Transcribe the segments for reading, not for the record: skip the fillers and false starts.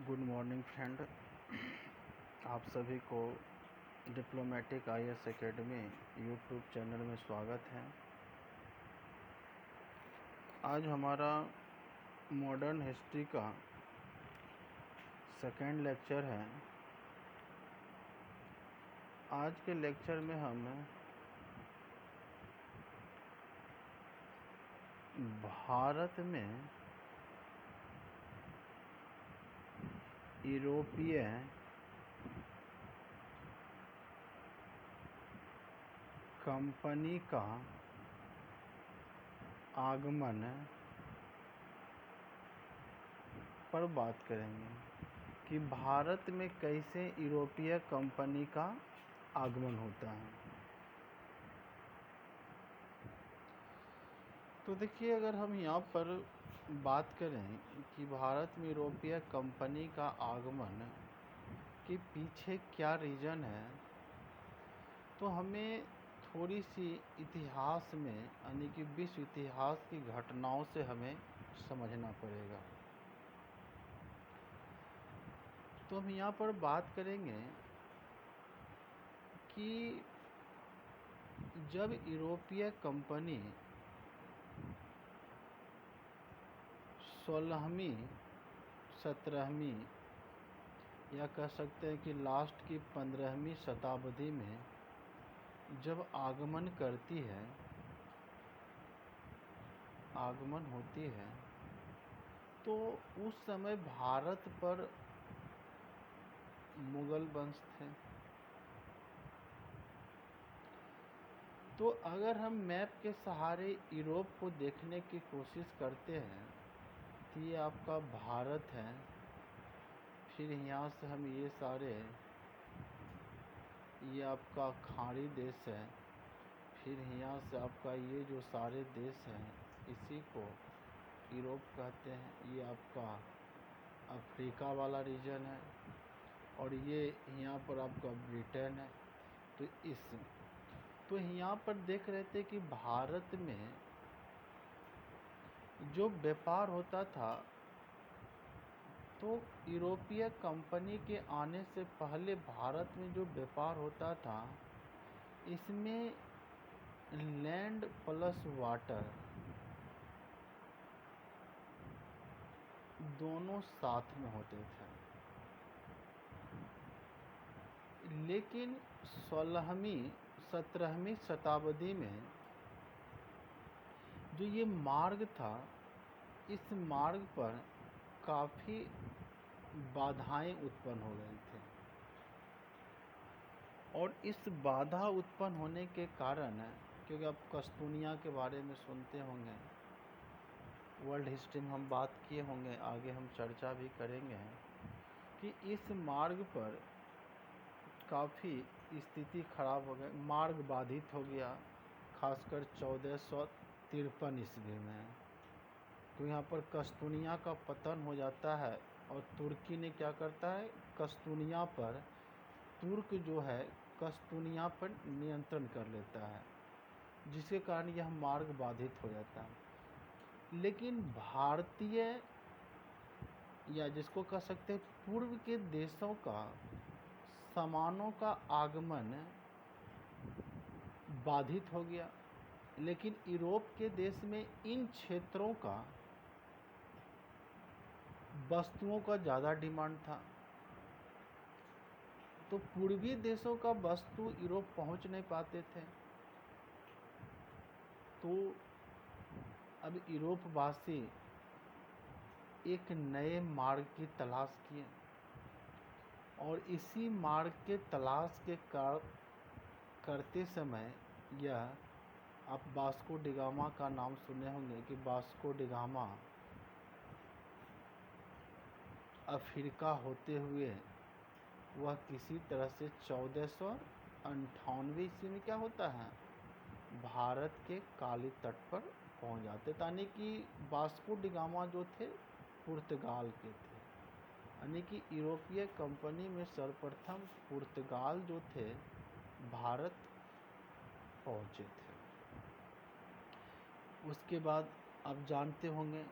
Good morning friend. आप सभी को diplomatic IAS academy YouTube channel में स्वागत है। आज हमारा मॉडर्न हिस्ट्री का सेकेंड लेक्चर है। आज के लेक्चर में हम भारत में यूरोपीय कंपनी का आगमन पर बात करेंगे कि भारत में कैसे यूरोपीय कंपनी का आगमन होता है। तो देखिए, अगर हम यहाँ पर बात करें कि भारत में यूरोपीय कंपनी का आगमन के पीछे क्या रीज़न है, तो हमें थोड़ी सी इतिहास में यानी कि विश्व इतिहास की घटनाओं से हमें समझना पड़ेगा। तो हम यहाँ पर बात करेंगे कि जब यूरोपीय कंपनी 16वीं 17वीं या कह सकते हैं कि लास्ट की 15वीं शताब्दी में जब आगमन होती है तो उस समय भारत पर मुगल वंश थे। तो अगर हम मैप के सहारे यूरोप को देखने की कोशिश करते हैं तो ये आपका भारत है। फिर यहाँ से हम ये आपका खाड़ी देश है। फिर यहाँ से आपका ये जो सारे देश हैं इसी को यूरोप कहते हैं। ये आपका अफ्रीका वाला रीजन है और ये यहाँ पर आपका ब्रिटेन है। तो यहाँ पर देख रहे थे कि भारत में जो व्यापार होता था तो यूरोपीय कंपनी के आने से पहले भारत में जो व्यापार होता था इसमें लैंड प्लस वाटर दोनों साथ में होते थे। लेकिन 16वीं 17वीं शताब्दी में जो ये मार्ग था, इस मार्ग पर काफ़ी बाधाएं उत्पन्न हो गई थी और इस बाधा उत्पन्न होने के कारण, क्योंकि आप कस्तूनिया के बारे में सुनते होंगे, वर्ल्ड हिस्ट्री में हम बात किए होंगे, आगे हम चर्चा भी करेंगे कि इस मार्ग पर काफ़ी स्थिति खराब हो गई, मार्ग बाधित हो गया, खासकर 1453 ईस्वी में। तो यहाँ पर कस्तूनिया का पतन हो जाता है और तुर्की ने क्या करता है, कस्तूनिया पर तुर्क जो है कस्तूनिया पर नियंत्रण कर लेता है, जिसके कारण यह मार्ग बाधित हो जाता है। लेकिन भारतीय या जिसको कह सकते हैं पूर्व के देशों का सामानों का आगमन बाधित हो गया। लेकिन यूरोप के देश में इन क्षेत्रों का वस्तुओं का ज़्यादा डिमांड था, तो पूर्वी देशों का वस्तु यूरोप पहुंच नहीं पाते थे। तो अब यूरोपवासी एक नए मार्ग की तलाश किए और इसी मार्ग के तलाश के करते समय यह आप वास्को डी गामा का नाम सुने होंगे कि वास्को डी गामा अफ्रीका होते हुए वह किसी तरह से 1498 ईस्वी में क्या होता है, भारत के काली तट पर पहुंच जाते। यानी कि वास्को डी गामा जो थे पुर्तगाल के थे, यानी कि यूरोपीय कंपनी में सर्वप्रथम पुर्तगाल जो थे भारत पहुंचे थे। उसके बाद आप जानते होंगे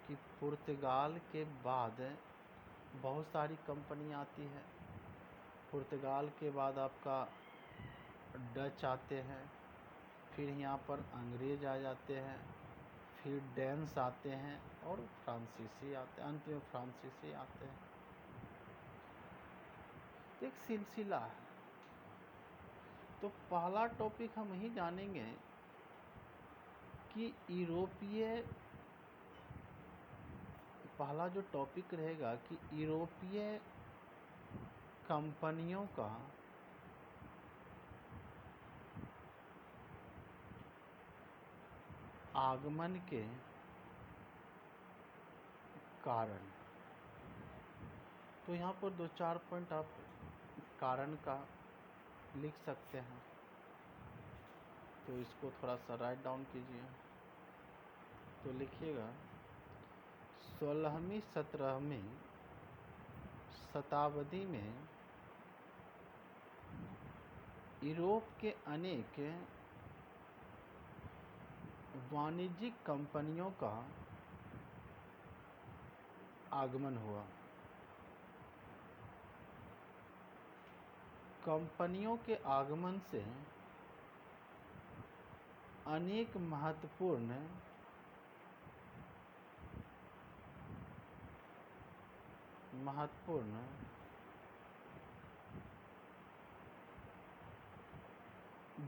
कि पुर्तगाल के बाद बहुत सारी कंपनियां आती है। पुर्तगाल के बाद आपका डच आते हैं, फिर यहाँ पर अंग्रेज आ जाते हैं, फिर डेन्स आते हैं और फ्रांसीसी आते हैं, अंत में फ्रांसीसी आते हैं। एक सिलसिला है। तो पहला टॉपिक हम ही जानेंगे कि पहला जो टॉपिक रहेगा कि यूरोपीय कंपनियों का आगमन के कारण। तो यहाँ पर 2-4 पॉइंट आप कारण का लिख सकते हैं, तो इसको थोड़ा सा राइट डाउन कीजिए। तो लिखिएगा 16वीं 17वीं शताब्दी में यूरोप के अनेक वाणिज्यिक कंपनियों का आगमन हुआ। कंपनियों के आगमन से अनेक महत्वपूर्ण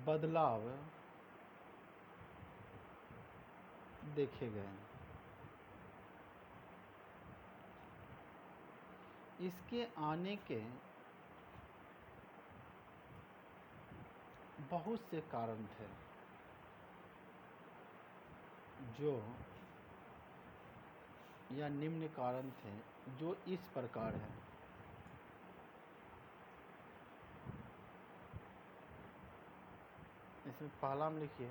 बदलाव देखे गए। इसके आने के बहुत से कारण थे, जो या निम्न कारण थे जो इस प्रकार है। इसमें पहला में लिखिए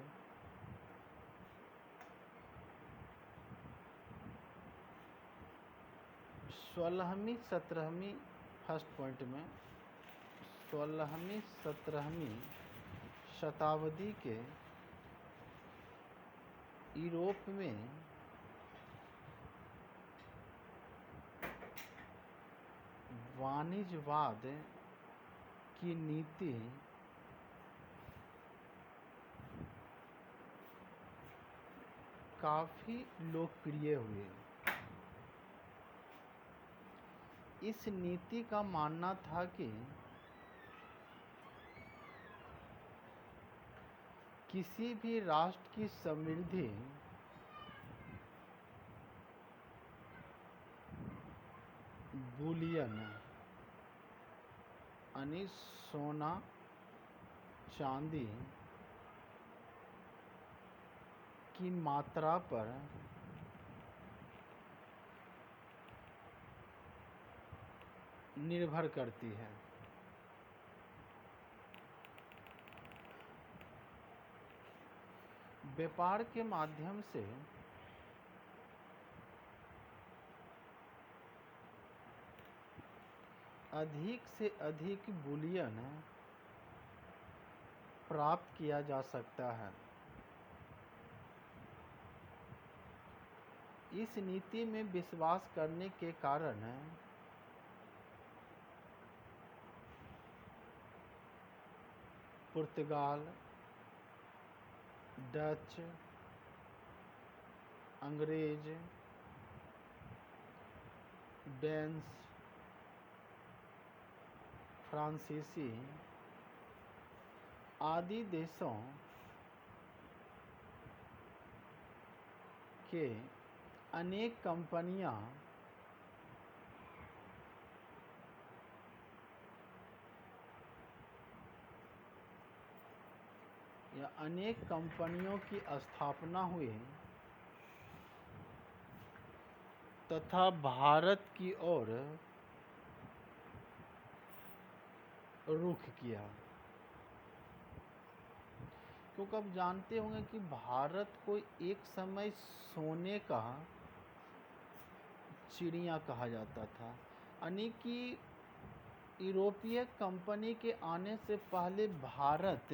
16वीं 17वीं फर्स्ट पॉइंट में 16वीं 17वीं शताब्दी के यूरोप में वाणिज्यवाद की नीति काफी लोकप्रिय हुई। इस नीति का मानना था कि किसी भी राष्ट्र की समृद्धि बुलियन यानी सोना चांदी की मात्रा पर निर्भर करती है। व्यापार के माध्यम से अधिक से अधिक बुलियन प्राप्त किया जा सकता है। इस नीति में विश्वास करने के कारण पुर्तगाल, डच, अंग्रेज, डेन्स, फ्रांसीसी आदि देशों के अनेक कंपनियां या अनेक कंपनियों की स्थापना हुई तथा भारत की ओर रुख किया। क्योंकि आप जानते होंगे कि भारत को एक समय सोने का चिड़िया कहा जाता था, यानी कि यूरोपीय कंपनी के आने से पहले भारत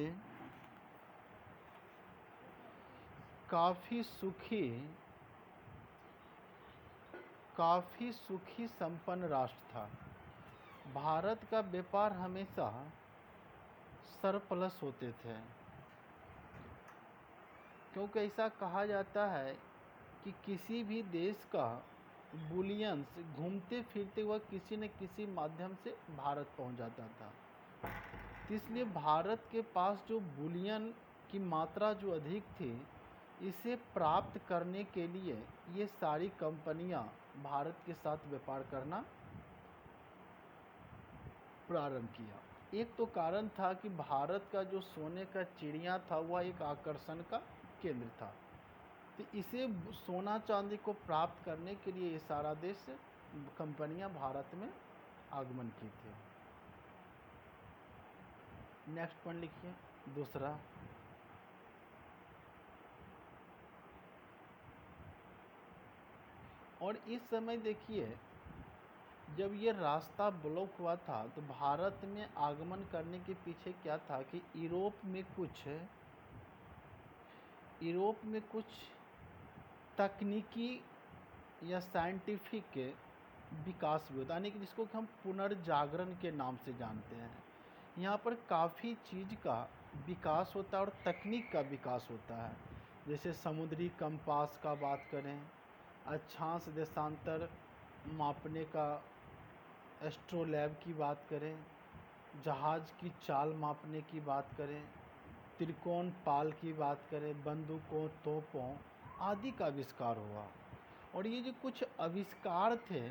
काफी सुखी काफ़ी सुखी संपन्न राष्ट्र था। भारत का व्यापार हमेशा सरप्लस होते थे, क्योंकि ऐसा कहा जाता है कि किसी भी देश का बुलियंस घूमते फिरते हुआ किसी न किसी माध्यम से भारत पहुंच जाता था। तो इसलिए भारत के पास जो बुलियन की मात्रा जो अधिक थी, इसे प्राप्त करने के लिए ये सारी कंपनियां भारत के साथ व्यापार करना प्रारंभ किया। एक तो कारण था कि भारत का जो सोने का चिड़िया था वह एक आकर्षण का केंद्र था। तो इसे सोना चांदी को प्राप्त करने के लिए ये सारा देश कंपनियां भारत में आगमन की थी। नेक्स्ट पॉइंट लिखिए, दूसरा, और इस समय देखिए जब ये रास्ता ब्लॉक हुआ था तो भारत में आगमन करने के पीछे क्या था कि यूरोप में कुछ तकनीकी या साइंटिफिक विकास भी होता है, यानी कि जिसको हम पुनर्जागरण के नाम से जानते हैं। यहाँ पर काफ़ी चीज़ का विकास होता है और तकनीक का विकास होता है। जैसे समुद्री कंपास का बात करें, अक्षांश देशांतर मापने का एस्ट्रोलैब की बात करें, जहाज़ की चाल मापने की बात करें, त्रिकोण पाल की बात करें, बंदूकों तोपों आदि का आविष्कार हुआ। और ये जो कुछ आविष्कार थे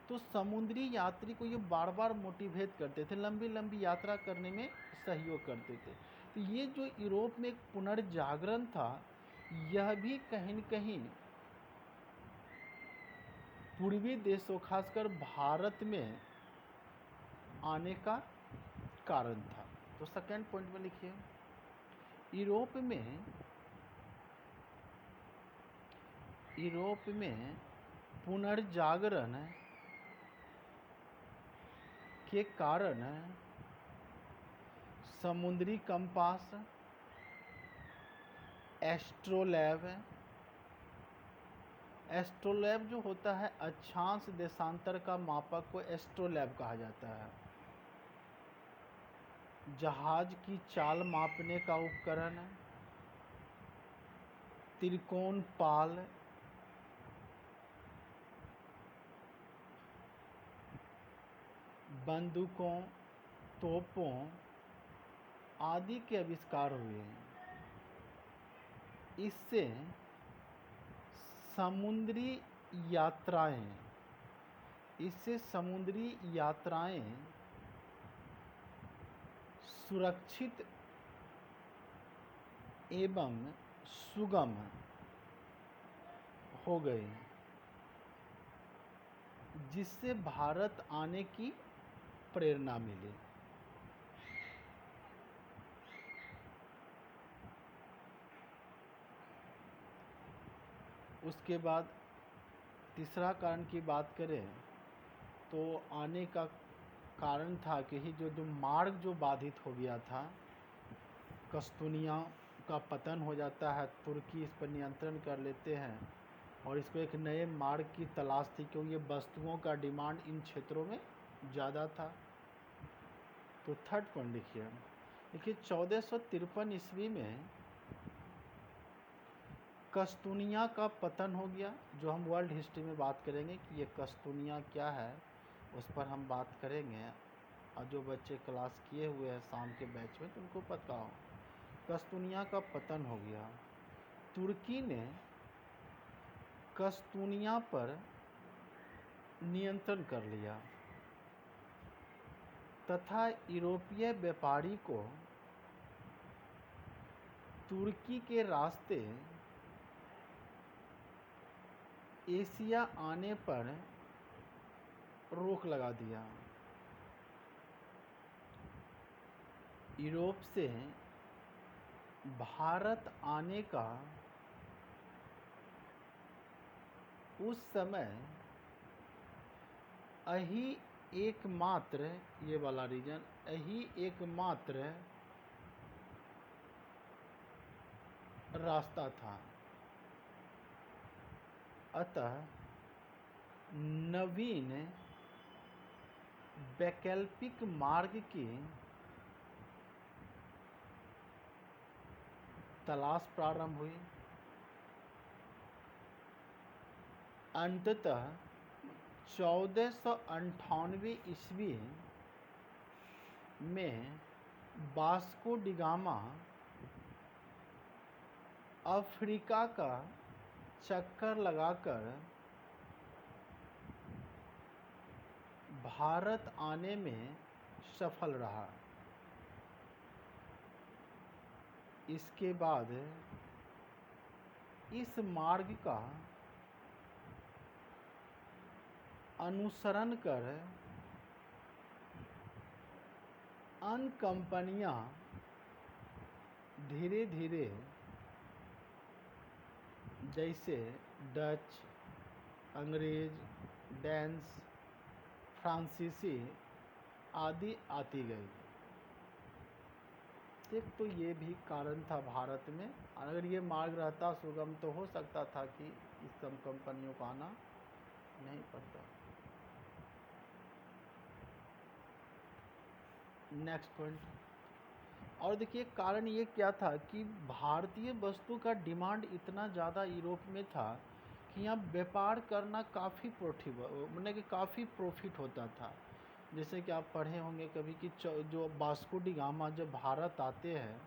तो समुद्री यात्री को ये बार बार मोटिवेट करते थे, लंबी लंबी यात्रा करने में सहयोग करते थे। तो ये जो यूरोप में एक पुनर्जागरण था, यह भी कहीं न कहीं पूर्वी देशों खासकर भारत में आने का कारण था। तो सेकेंड पॉइंट में लिखिए, यूरोप में पुनर्जागरण के कारण समुद्री कंपास, एस्ट्रोलैब जो होता है अक्षांश देशांतर का मापक को एस्ट्रोलैब कहा जाता है, जहाज की चाल मापने का उपकरण, त्रिकोण पाल, बंदूकों तोपों आदि के आविष्कार हुए हैं। इससे समुद्री यात्राएं सुरक्षित एवं सुगम हो गए, जिससे भारत आने की प्रेरणा मिली। उसके बाद तीसरा कारण की बात करें तो आने का कारण था कि ही जो मार्ग जो बाधित हो गया था, कस्तूनिया का पतन हो जाता है, तुर्की इस पर नियंत्रण कर लेते हैं और इसको एक नए मार्ग की तलाश थी, क्योंकि ये वस्तुओं का डिमांड इन क्षेत्रों में ज़्यादा था। तो थर्ड पॉइंट देखिए 1453 ईस्वी में कस्तूनिया का पतन हो गया, जो हम वर्ल्ड हिस्ट्री में बात करेंगे कि ये कस्तूनिया क्या है उस पर हम बात करेंगे। और जो बच्चे क्लास किए हुए हैं शाम के बैच में तो उनको पता हो, कस्तूनिया का पतन हो गया। तुर्की ने कस्तूनिया पर नियंत्रण कर लिया तथा यूरोपीय व्यापारी को तुर्की के रास्ते एशिया आने पर रोक लगा दिया। यूरोप से भारत आने का उस समय यही एकमात्र, ये वाला रीजन यही एकमात्र रास्ता था। अतः नवीन वैकल्पिक मार्ग की तलाश प्रारंभ हुई। अंततः 1498 ईस्वी में वास्को डी गामा अफ्रीका का चक्कर लगाकर भारत आने में सफल रहा। इसके बाद इस मार्ग का अनुसरण कर अन्य कंपनियां धीरे धीरे जैसे डच, अंग्रेज, डेन्स, फ्रांसीसी आदि आती गई। एक तो ये भी कारण था भारत में, अगर ये मार्ग रहता सुगम तो हो सकता था कि इस सब कंपनियों को आना नहीं पड़ता। Next point. और देखिए कारण ये क्या था कि भारतीय वस्तु का डिमांड इतना ज़्यादा यूरोप में था कि यहाँ व्यापार करना काफ़ी मतलब कि काफ़ी प्रॉफिट होता था। जैसे कि आप पढ़े होंगे कभी कि जो वास्को डी गामा जब भारत आते हैं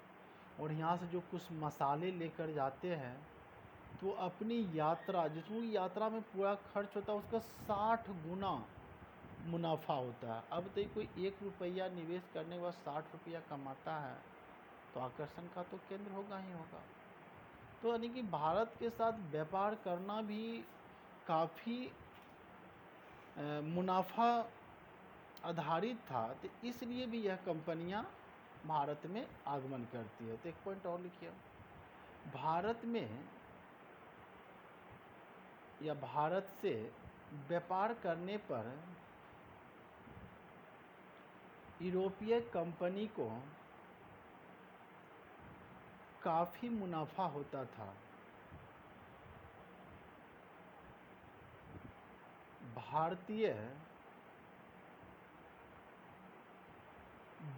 और यहाँ से जो कुछ मसाले लेकर जाते हैं तो अपनी यात्रा, जिसमें यात्रा में पूरा खर्च होता है उसका 60 गुना मुनाफा होता है। अब तो कोई 1 रुपया निवेश करने के बाद 60 रुपया कमाता है तो आकर्षण का तो केंद्र होगा ही होगा। तो यानी कि भारत के साथ व्यापार करना भी काफ़ी मुनाफा आधारित था, तो इसलिए भी यह कंपनियां भारत में आगमन करती है। तो एक पॉइंट और लिखिए, भारत में या भारत से व्यापार करने पर यूरोपीय कंपनी को काफ़ी मुनाफा होता था। भारतीय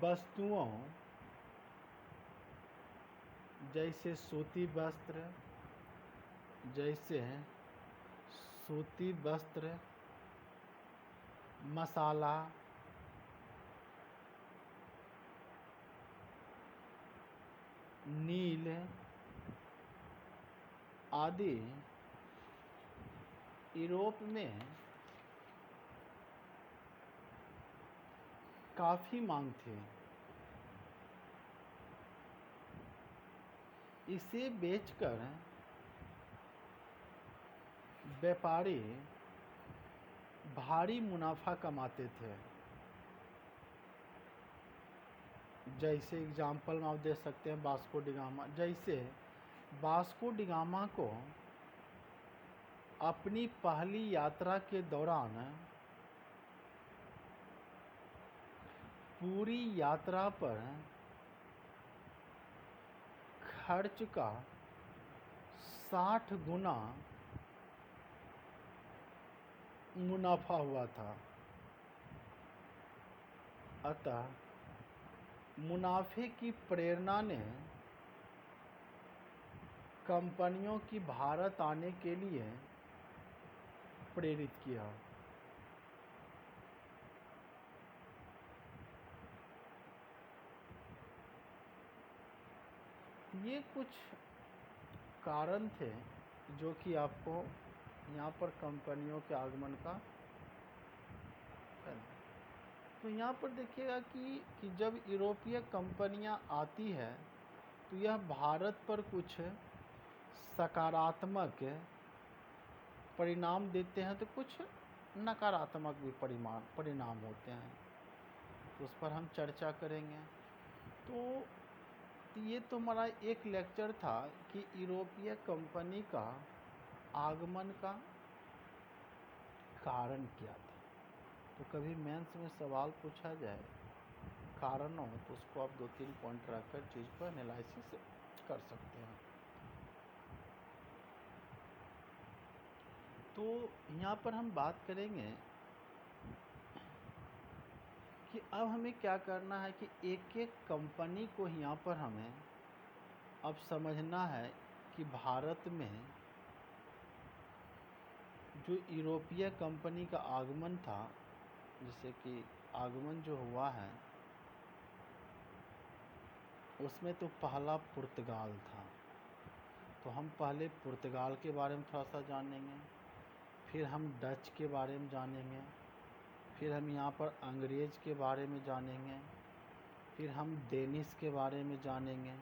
वस्तुओं जैसे सूती वस्त्र, मसाला, नील आदि यूरोप में काफ़ी मांग थी। इसे बेचकर व्यापारी भारी मुनाफा कमाते थे। जैसे एग्जाम्पल में आप दे सकते हैं वास्को डी गामा। जैसे वास्को डी गामा को अपनी पहली यात्रा के दौरान पूरी यात्रा पर खर्च का 60 गुना मुनाफा हुआ था। अतः मुनाफे की प्रेरणा ने कंपनियों की भारत आने के लिए प्रेरित किया। ये कुछ कारण थे जो कि आपको यहाँ पर कंपनियों के आगमन का। तो यहाँ पर देखिएगा कि जब यूरोपीय कंपनियाँ आती है तो यह भारत पर कुछ सकारात्मक परिणाम देते हैं तो कुछ नकारात्मक भी परिणाम होते हैं, तो उस पर हम चर्चा करेंगे। तो ये तो हमारा एक लेक्चर था कि यूरोपीय कंपनी का आगमन का कारण क्या था। तो कभी मेंस में सवाल पूछा जाए कारण हो तो उसको आप 2-3 पॉइंट रखकर चीज़ पर एनालिसिस कर सकते हैं। तो यहाँ पर हम बात करेंगे कि अब हमें क्या करना है कि एक एक कंपनी को यहाँ पर हमें अब समझना है कि भारत में जो यूरोपीय कंपनी का आगमन था, जैसे कि आगमन जो हुआ है उसमें तो पहला पुर्तगाल था। तो हम पहले पुर्तगाल के बारे में थोड़ा सा जानेंगे, फिर हम डच के बारे में जानेंगे, फिर हम यहाँ पर अंग्रेज़ के बारे में जानेंगे, फिर हम डेनिश के बारे में जानेंगे,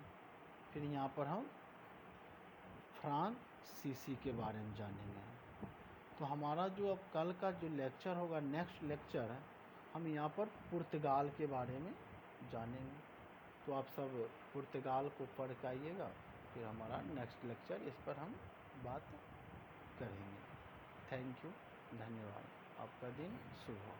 फिर यहाँ पर हम फ्रांसीसी के बारे में जानेंगे। तो हमारा जो अब कल का जो लेक्चर होगा, नेक्स्ट लेक्चर है, हम यहाँ पर पुर्तगाल के बारे में जानेंगे। तो आप सब पुर्तगाल को पढ़ के आइएगा, फिर हमारा नेक्स्ट लेक्चर इस पर हम बात करेंगे। थैंक यू, धन्यवाद। आपका दिन शुभ हो।